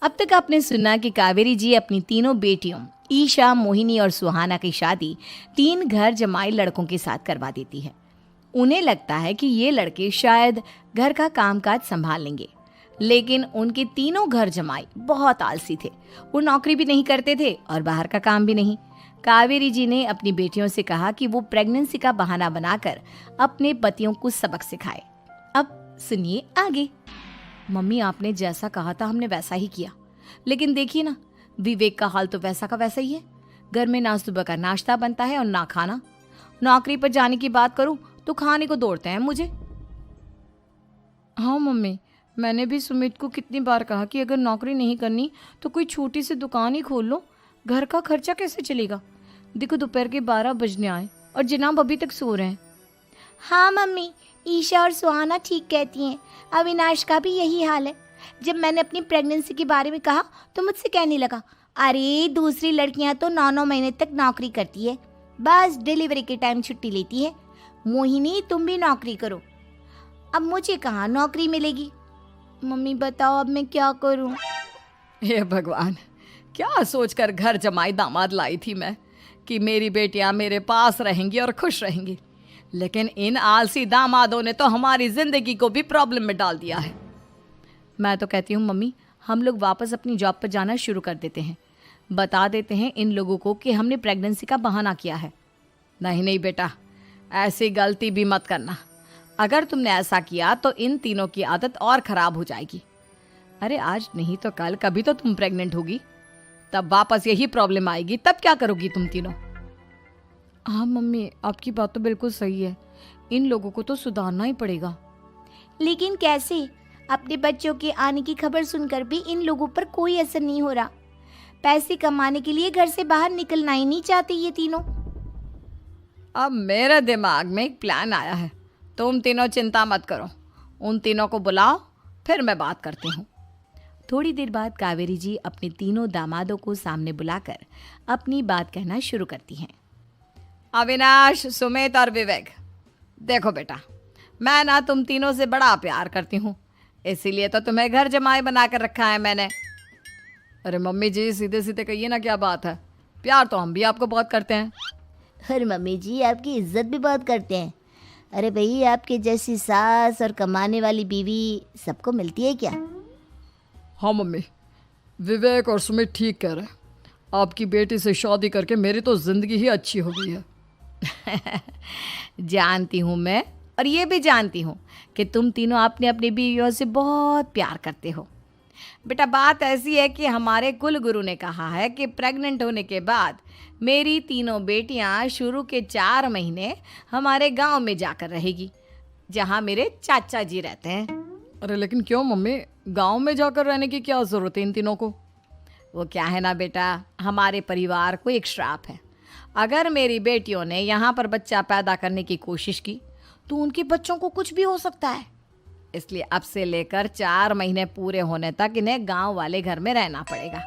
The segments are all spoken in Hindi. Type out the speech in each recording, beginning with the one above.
अब तक आपने सुना कि कावेरी जी अपनी तीनों बेटियों ईशा, मोहिनी और सुहाना की शादी 3 घर जमाई लड़कों के साथ करवा देती है। उन्हें लगता है कि ये लड़के शायद घर का कामकाज संभाल लेंगे, लेकिन उनके तीनों घर जमाई बहुत आलसी थे। वो नौकरी भी नहीं करते थे और बाहर का काम भी नहीं। कावेरी जी ने अपनी बेटियों से कहा कि वो प्रेगनेंसी का बहाना बनाकर अपने पतियों को सबक सिखाए। अब सुनिए आगे। मम्मी, आपने जैसा कहा था हमने वैसा ही किया, लेकिन देखिए ना, विवेक का हाल तो वैसा का वैसा ही है। घर में ना सुबह का नाश्ता बनता है और ना खाना। नौकरी पर जाने की बात करूं तो खाने को दौड़ते हैं मुझे। हाँ मम्मी, मैंने भी सुमित को कितनी बार कहा कि अगर नौकरी नहीं करनी तो कोई छोटी सी दुकान ही खोल लो। घर का खर्चा कैसे चलेगा? देखो दोपहर के 12 बजने आए और जनाब अभी तक सो रहे हैं। हाँ मम्मी, ईशा और सुहाना ठीक कहती हैं। अविनाश का भी यही हाल है। जब मैंने अपनी प्रेगनेंसी के बारे में कहा तो मुझसे कहने लगा, अरे दूसरी लड़कियां तो 9-9 महीने तक नौकरी करती है, बस डिलीवरी के टाइम छुट्टी लेती है। मोहिनी, तुम भी नौकरी करो। अब मुझे कहाँ नौकरी मिलेगी? मम्मी बताओ अब मैं क्या करूँ? हे भगवान, क्या सोचकर घर जमाई दामाद लाई थी मैं कि मेरी बेटियां मेरे पास रहेंगी और खुश रहेंगी, लेकिन इन आलसी दामादों ने तो हमारी जिंदगी को भी प्रॉब्लम में डाल दिया है। मैं तो कहती हूँ मम्मी, हम लोग वापस अपनी जॉब पर जाना शुरू कर देते हैं। बता देते हैं इन लोगों को कि हमने प्रेगनेंसी का बहाना किया है। नहीं नहीं बेटा, ऐसी गलती भी मत करना। अगर तुमने ऐसा किया तो इन तीनों की आदत और ख़राब हो जाएगी। अरे आज नहीं तो कल कभी तो तुम प्रेग्नेंट होगी, तब वापस यही प्रॉब्लम आएगी। तब क्या करोगी तुम तीनों? हाँ मम्मी, आपकी बात तो बिल्कुल सही है। इन लोगों को तो सुधारना ही पड़ेगा। लेकिन कैसे? अपने बच्चों के आने की खबर सुनकर भी इन लोगों पर कोई असर नहीं हो रहा। पैसे कमाने के लिए घर से बाहर निकलना ही नहीं चाहते ये तीनों। अब मेरे दिमाग में एक प्लान आया है। तुम तीनों चिंता मत करो, उन तीनों को बुलाओ, फिर मैं बात करती हूँ। थोड़ी देर बाद कावेरी जी अपने तीनों दामादों को सामने बुलाकर अपनी बात कहना शुरू करती हैं। अविनाश, सुमित और विवेक, देखो बेटा, मैं ना तुम तीनों से बड़ा प्यार करती हूँ, इसीलिए तो तुम्हें घर जमाई बना कर रखा है मैंने। अरे मम्मी जी, सीधे सीधे कहिए ना, क्या बात है? प्यार तो हम भी आपको बहुत करते हैं। अरे मम्मी जी, आपकी इज्जत भी बहुत करते हैं। अरे भाई, आपके जैसी सास और कमाने वाली बीवी सबको मिलती है क्या? हाँ मम्मी, विवेक और सुमित ठीक कह रहे हैं। आपकी बेटी से शादी करके मेरी तो ज़िंदगी ही अच्छी हो गई है। जानती हूँ मैं, और ये भी जानती हूँ कि तुम तीनों अपने अपनी बीवियों से बहुत प्यार करते हो। बेटा, बात ऐसी है कि हमारे कुल गुरु ने कहा है कि प्रेग्नेंट होने के बाद मेरी तीनों बेटियां शुरू के 4 महीने हमारे गांव में जाकर रहेगी, जहां मेरे चाचा जी रहते हैं। अरे लेकिन क्यों मम्मी, गांव में जाकर रहने की क्या ज़रूरत है इन तीनों को? वो क्या है ना बेटा, हमारे परिवार को एक श्राप है। अगर मेरी बेटियों ने यहाँ पर बच्चा पैदा करने की कोशिश की तो उनके बच्चों को कुछ भी हो सकता है। इसलिए अब से लेकर 4 महीने पूरे होने तक इन्हें गांव वाले घर में रहना पड़ेगा।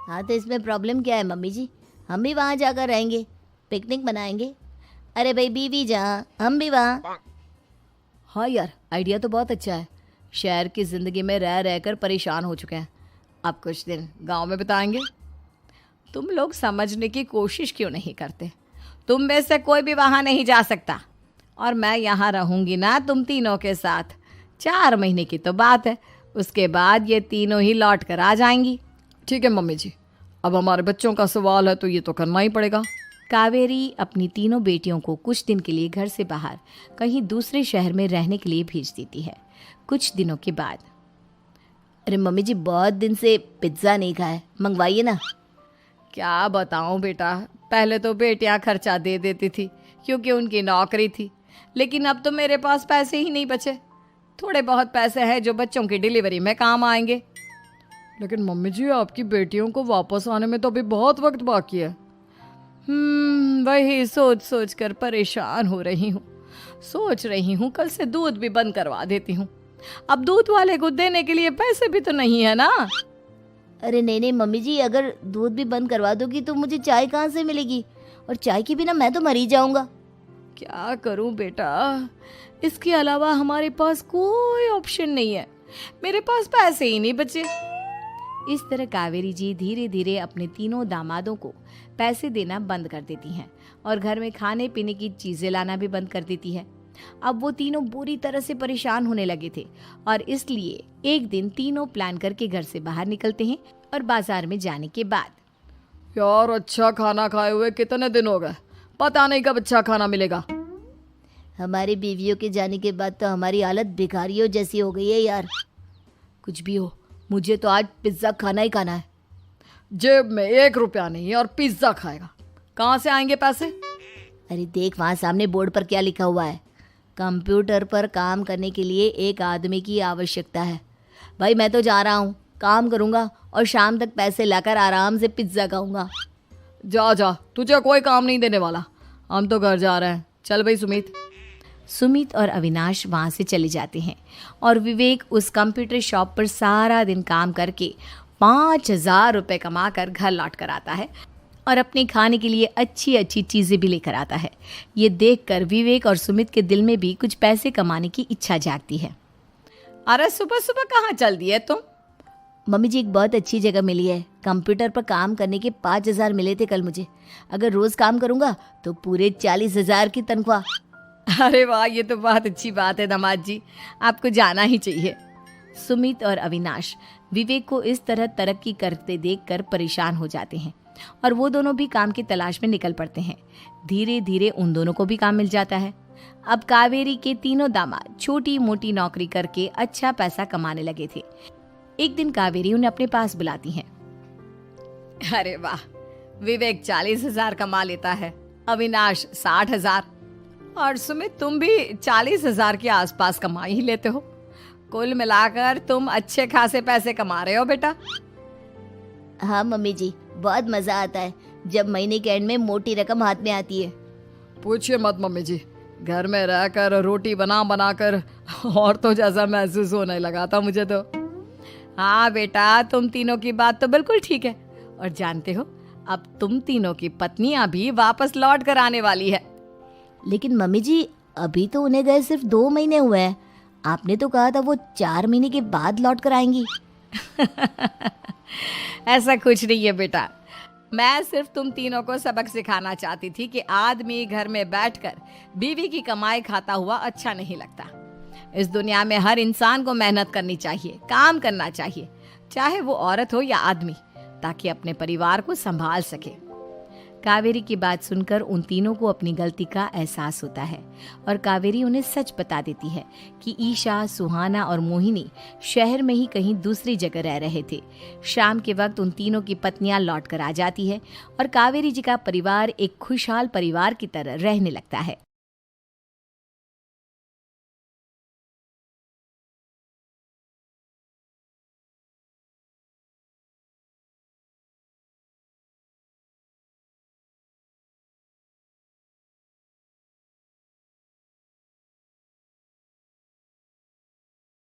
हाँ तो इसमें प्रॉब्लम क्या है मम्मी जी? हम भी वहाँ जाकर रहेंगे, पिकनिक मनाएंगे। अरे भाई, बीवी जहाँ हम भी वहाँ। हाँ यार, आइडिया तो बहुत अच्छा है। शहर की ज़िंदगी में रह रहकर परेशान हो चुके हैं, अब कुछ दिन गांव में बिताएंगे। तुम लोग समझने की कोशिश क्यों नहीं करते? तुम में से कोई भी वहाँ नहीं जा सकता, और मैं यहाँ रहूँगी ना तुम तीनों के साथ। 4 महीने की तो बात है, उसके बाद ये तीनों ही लौट कर आ जाएंगी। ठीक है मम्मी जी, अब हमारे बच्चों का सवाल है तो ये तो करना ही पड़ेगा। कावेरी अपनी तीनों बेटियों को कुछ दिन के लिए घर से बाहर कहीं दूसरे शहर में रहने के लिए भेज देती है। कुछ दिनों के बाद, अरे मम्मी जी, बहुत दिन से पिज्ज़ा नहीं खाया, मंगवाइए ना। क्या बताऊं बेटा, पहले तो बेटियां खर्चा दे देती थी क्योंकि उनकी नौकरी थी, लेकिन अब तो मेरे पास पैसे ही नहीं बचे। थोड़े बहुत पैसे हैं जो बच्चों की डिलीवरी में काम आएंगे। लेकिन मम्मी जी, आपकी बेटियों को वापस आने में तो अभी बहुत वक्त बाकी है। वही सोच सोच कर परेशान हो रही हूँ। सोच रही हूँ कल से दूध भी बंद करवा देती हूँ। अब दूध वाले को देने के लिए पैसे भी तो नहीं है ना। अरे नहीं नहीं मम्मी जी, अगर दूध भी बंद करवा दोगी तो मुझे चाय कहाँ से मिलेगी? और चाय के बिना मैं तो मर ही जाऊंगा। क्या करूं बेटा, इसके अलावा हमारे पास कोई ऑप्शन नहीं है। मेरे पास पैसे ही नहीं बचे। इस तरह कावेरी जी धीरे धीरे अपने तीनों दामादों को पैसे देना बंद कर देती हैं और घर में खाने पीने की चीजें लाना भी बंद कर देती है। अब वो तीनों बुरी तरह से परेशान होने लगे थे और इसलिए एक दिन तीनों प्लान करके घर से बाहर निकलते हैं और बाजार में जाने के बाद यार अच्छा खाना खाए हुए कितने दिन हो गए, पता नहीं कब अच्छा खाना मिलेगा। हमारी बीवियों के जाने के बाद तो हमारी हालत भिखारियों जैसी हो गई है यार। कुछ भी हो, मुझे तो आज पिज्ज़ा खाना ही खाना है। जेब में 1 रुपया नहीं है और पिज्ज़ा खाएगा, कहाँ से आएंगे पैसे? अरे देख वहाँ सामने बोर्ड पर क्या लिखा हुआ है, कंप्यूटर पर काम करने के लिए एक आदमी की आवश्यकता है। भाई मैं तो जा रहा हूँ, काम करूँगा और शाम तक पैसे लाकर आराम से पिज्ज़ा खाऊंगा। जा जा, तुझे कोई काम नहीं देने वाला, हम तो घर जा रहे हैं। चल भाई सुमित। सुमित और अविनाश वहाँ से चले जाते हैं और विवेक उस कंप्यूटर शॉप पर सारा दिन काम करके 5,000 रुपये कमा कर घर लौट कर आता है और अपने खाने के लिए अच्छी अच्छी चीज़ें भी लेकर आता है। ये देखकर विवेक और सुमित के दिल में भी कुछ पैसे कमाने की इच्छा जागती है। अरे सुबह सुबह कहाँ चल दिए तुम? मम्मी जी एक बहुत अच्छी जगह मिली है, कंप्यूटर पर काम करने के 5,000 मिले थे कल मुझे। अगर रोज़ काम करूँगा तो पूरे 40,000 की तनख्वाह। अरे वाह, ये तो बहुत अच्छी बात है दामाद जी, आपको जाना ही चाहिए। सुमित और अविनाश विवेक को इस तरह तरक्की करते देखकर परेशान हो जाते हैं और वो दोनों भी काम की तलाश में निकल पड़ते हैं। धीरे धीरे उन दोनों को भी काम मिल जाता है। अब कावेरी के तीनों दामाद छोटी मोटी नौकरी करके अच्छा पैसा कमाने लगे थे। एक दिन कावेरी उन्हें अपने पास बुलाती है। अरे वाह, विवेक 40,000 कमा लेता है, अविनाश 60,000 और सुमित तुम भी 40,000 के आसपास कमा ही लेते हो। कुल मिलाकर तुम अच्छे खासे पैसे कमा रहे हो बेटा। हाँ मम्मी जी, बहुत मजा आता है जब महीने के एंड में मोटी रकम हाथ में आती है। पूछिए मत मम्मी जी, घर में रहकर रोटी बना बना कर और तो जैसा महसूस होने लगा था मुझे तो। हाँ बेटा, तुम तीनों की बात तो बिल्कुल ठीक है। और जानते हो, अब तुम तीनों की पत्नियां भी वापस लौट कर आने वाली है। लेकिन मम्मी जी अभी तो उन्हें गए सिर्फ 2 महीने हुए हैं, आपने तो कहा था वो 4 महीने के बाद लौट कर आएंगी। ऐसा कुछ नहीं है बेटा, मैं सिर्फ तुम तीनों को सबक सिखाना चाहती थी कि आदमी घर में बैठकर बीवी की कमाई खाता हुआ अच्छा नहीं लगता। इस दुनिया में हर इंसान को मेहनत करनी चाहिए, काम करना चाहिए, चाहे वो औरत हो या आदमी, ताकि अपने परिवार को संभाल सके। कावेरी की बात सुनकर उन तीनों को अपनी गलती का एहसास होता है और कावेरी उन्हें सच बता देती है कि ईशा, सुहाना और मोहिनी शहर में ही कहीं दूसरी जगह रह रहे थे। शाम के वक्त उन तीनों की पत्नियां लौट कर आ जाती है और कावेरी जी का परिवार एक खुशहाल परिवार की तरह रहने लगता है।